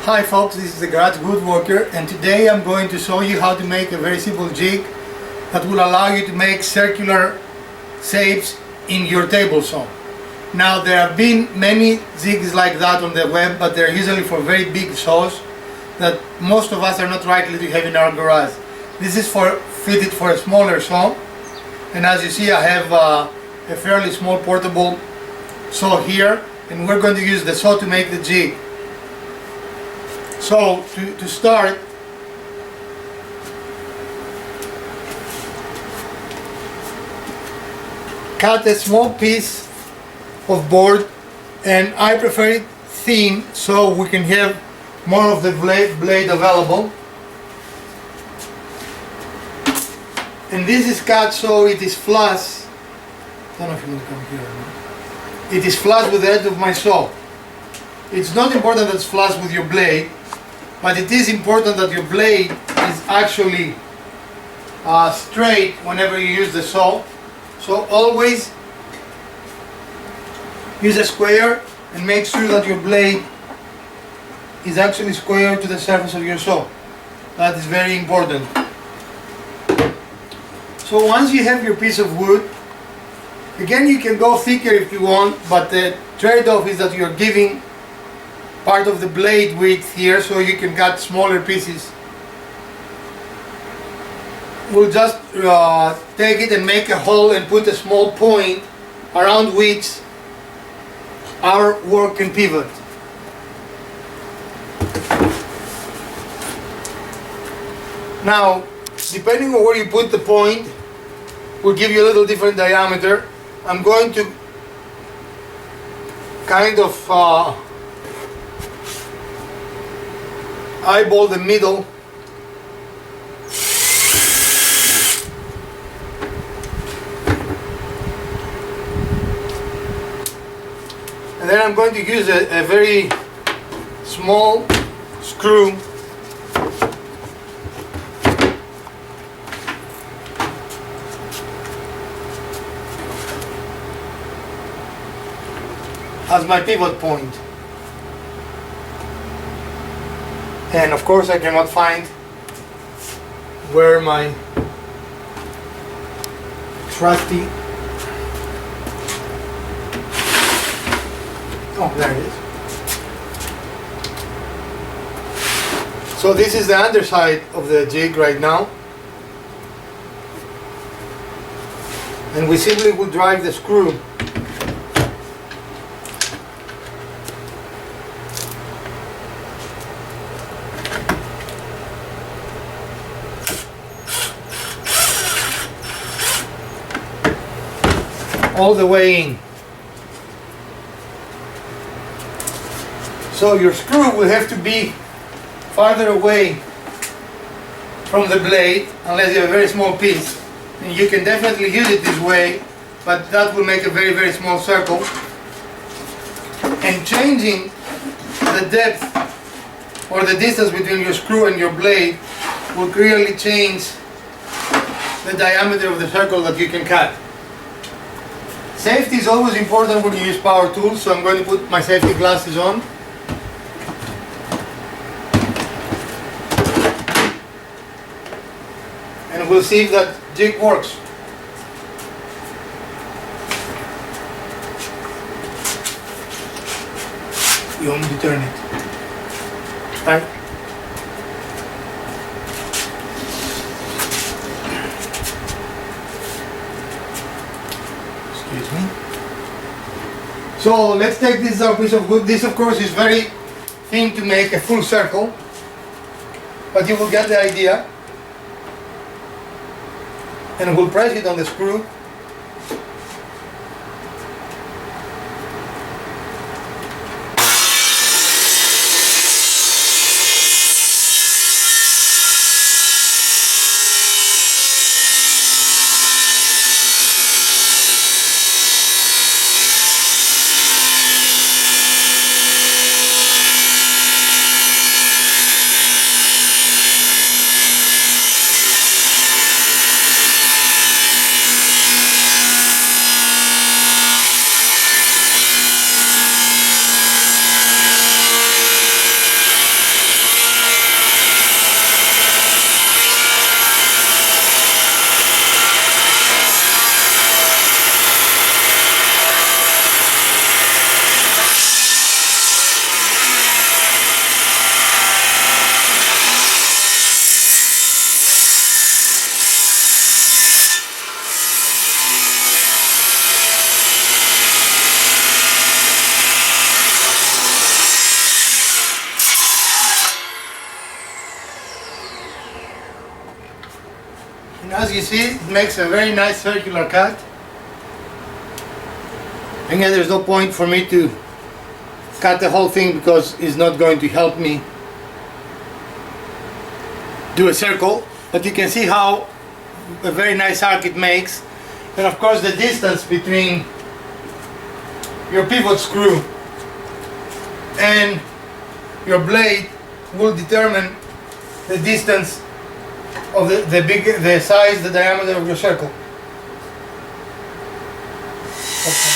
Hi folks, this is the Garage Woodworker, and today I'm going to show you how to make a very simple jig that will allow you to make circular shapes in your table saw. Now there have been many jigs like that on the web, but they're usually for very big saws that most of us are not likely to have in our garage. This is fitted for a smaller saw, and as you see I have a fairly small portable saw here, and we're going to use the saw to make the jig. So to start, cut a small piece of board, and I prefer it thin so we can have more of the blade available. And this is cut so it is flush. I don't know if you want to come here or not. It is flush with the edge of my saw. It's not important that it's flush with your blade, but it is important that your blade is actually straight whenever you use the saw. So always use a square and make sure that your blade is actually square to the surface of your saw. That is very important. So once you have your piece of wood, again you can go thicker if you want, but the trade-off is that you're giving part of the blade width here so you can cut smaller pieces. We'll just take it and make a hole and put a small point around which our work can pivot. Now, depending on where you put the point, will give you a little different diameter. I'm going to kind of eyeball the middle. And then I'm going to use a very small screw as my pivot point. And of course I cannot find where my trusty, oh, there it is. So this is the underside of the jig right now, and we simply will drive the screw all the way in. So your screw will have to be farther away from the blade unless you have a very small piece. And you can definitely use it this way, but that will make a very, very small circle. And changing the depth or the distance between your screw and your blade will really change the diameter of the circle that you can cut. Safety is always important when you use power tools, so I'm going to put my safety glasses on. And we'll see if that jig works. You want me to turn it? Right? Excuse me. So let's take this piece of wood. This of course is very thin to make a full circle, but you will get the idea. And we'll press it on the screw. as you see, it makes a very nice circular cut. Again, there's no point for me to cut the whole thing because it's not going to help me do a circle, but you can see how a very nice arc it makes. And of course the distance between your pivot screw and your blade will determine the distance of the size, the diameter of your circle. Okay.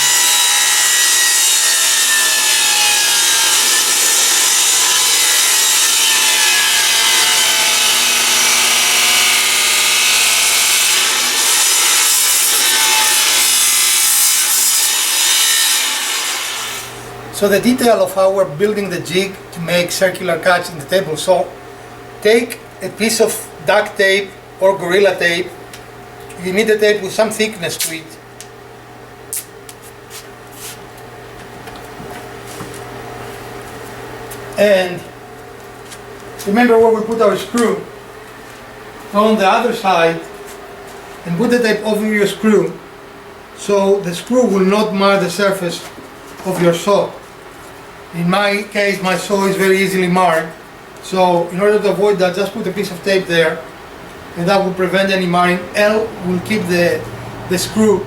So the detail of how we're building the jig to make circular cuts in the table saw, take a piece of duct tape or Gorilla tape. You need a tape with some thickness to it. And remember where we put our screw. On the other side, and put the tape over your screw so the screw will not mar the surface of your saw. In my case, my saw is very easily marred, so in order to avoid that, just put a piece of tape there, and that will prevent any marring. L will keep the screw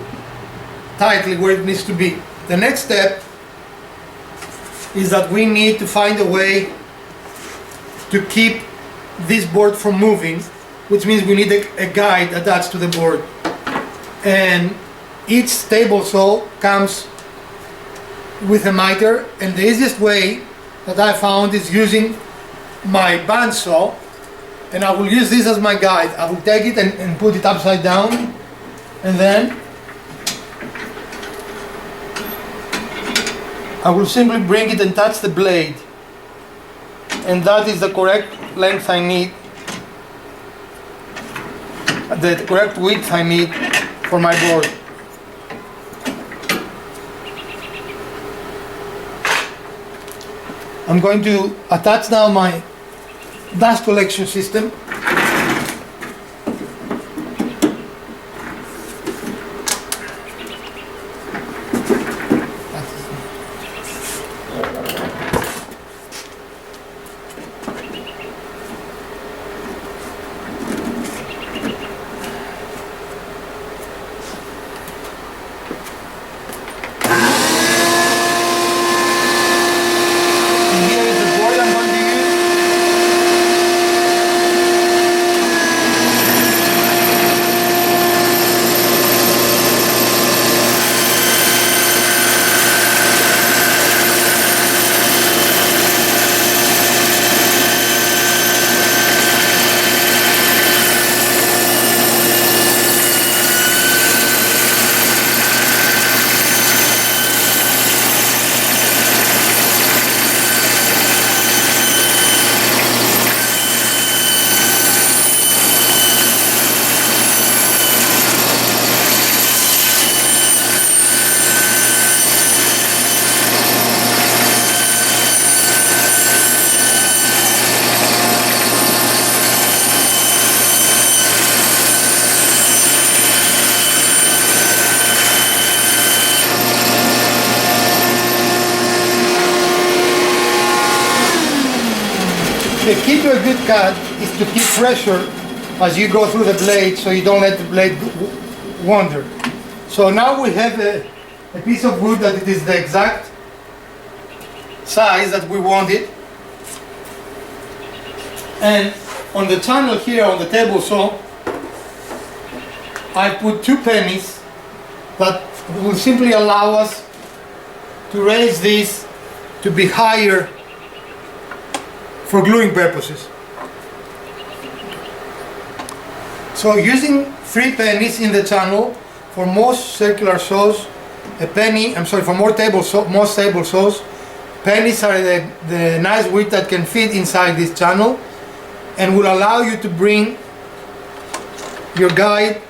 tightly where it needs to be. The next step is that we need to find a way to keep this board from moving, which means we need a guide attached to the board. And each table saw comes with a miter, and the easiest way that I found is using my bandsaw, and I will use this as my guide. I will take it and put it upside down, and then I will simply bring it and touch the blade, and that is the correct length I need, the correct width I need for my board. I'm going to attach now my dust collection system. The key to a good cut is to keep pressure as you go through the blade so you don't let the blade wander. So now we have a piece of wood that it is the exact size that we want it. And on the channel here on the table saw, I put 2 pennies that will simply allow us to raise this to be higher for gluing purposes. So using 3 pennies in the channel, for most circular saws, for most table saws, pennies are the nice width that can fit inside this channel and will allow you to bring your guide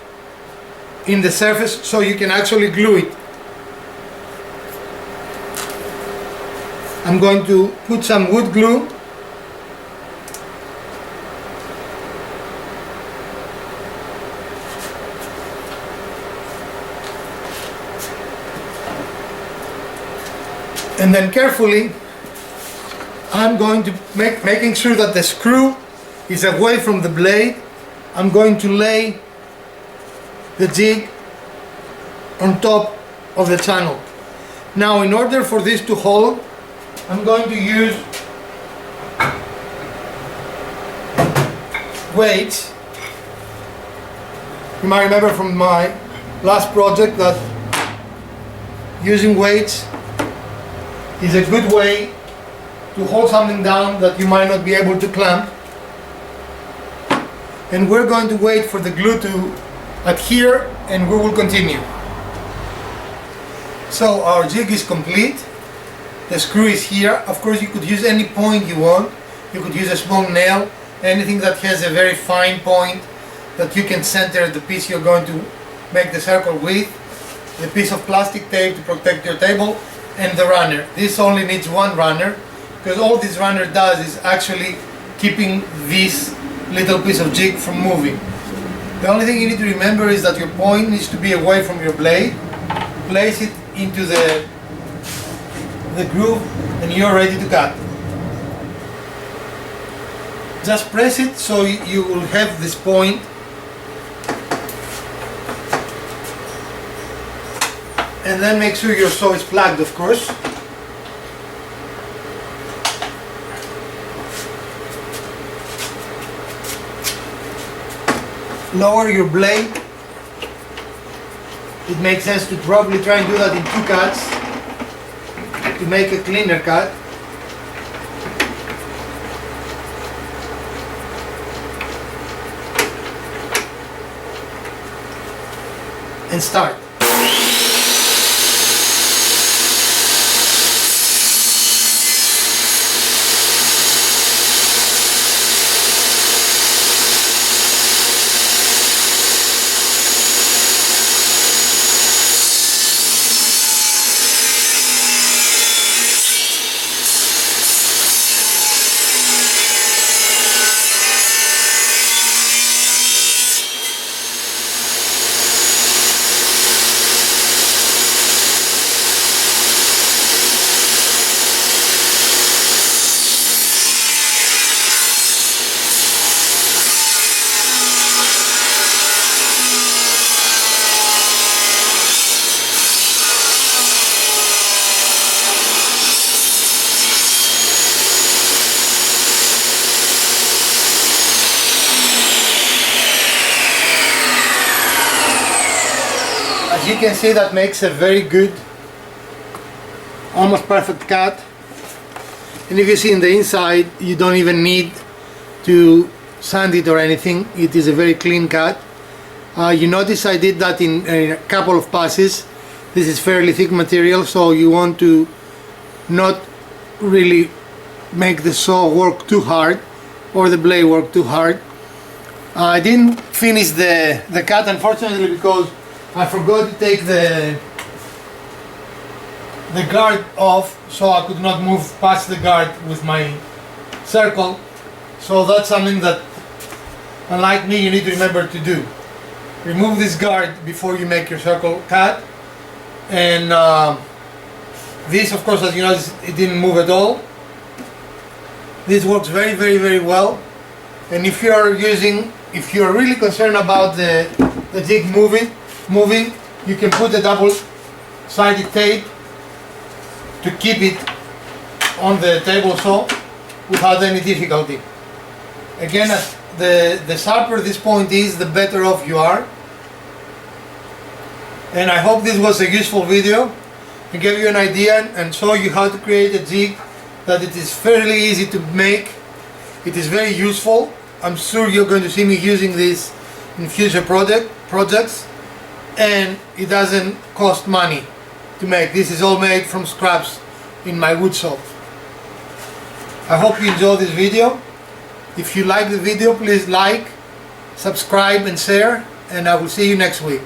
in the surface so you can actually glue it. I'm going to put some wood glue . And then carefully I'm going to making sure that the screw is away from the blade. I'm going to lay the jig on top of the channel. Now, in order for this to hold, I'm going to use weights. You might remember from my last project that using weights is a good way to hold something down that you might not be able to clamp. And we're going to wait for the glue to adhere, and we will continue. So our jig is complete. The screw is here. Of course, you could use any point you want. You could use a small nail, anything that has a very fine point that you can center the piece you're going to make the circle with, the piece of plastic tape to protect your table, and the runner. This only needs one runner, because all this runner does is actually keeping this little piece of jig from moving. The only thing you need to remember is that your point needs to be away from your blade. Place it into the groove and you're ready to cut. Just press it so you will have this point. And then make sure your saw is plugged, of course. Lower your blade. It makes sense to probably try and do that in 2 cuts to make a cleaner cut. And start. As you can see, that makes a very good, almost perfect cut. And if you see in the inside, you don't even need to sand it or anything. It is a very clean cut. You notice I did that in a couple of passes. This is fairly thick material, so you want to not really make the saw work too hard or the blade work too hard. I didn't finish the cut, unfortunately, because I forgot to take the guard off, so I could not move past the guard with my circle. So that's something that, unlike me, you need to remember to do. Remove this guard before you make your circle cut. And this, of course, as you notice, it didn't move at all. This works very, very, very well. And if you are really concerned about the jig moving, you can put a double-sided tape to keep it on the table saw without any difficulty. Again, the sharper this point is, the better off you are. And I hope this was a useful video and gave you an idea and show you how to create a jig that it is fairly easy to make. It is very useful. I'm sure you're going to see me using this in future projects. And it doesn't cost money to make. This is all made from scraps in my wood shop. I hope you enjoyed this video. If you like the video, please like, subscribe and share, and I will see you next week.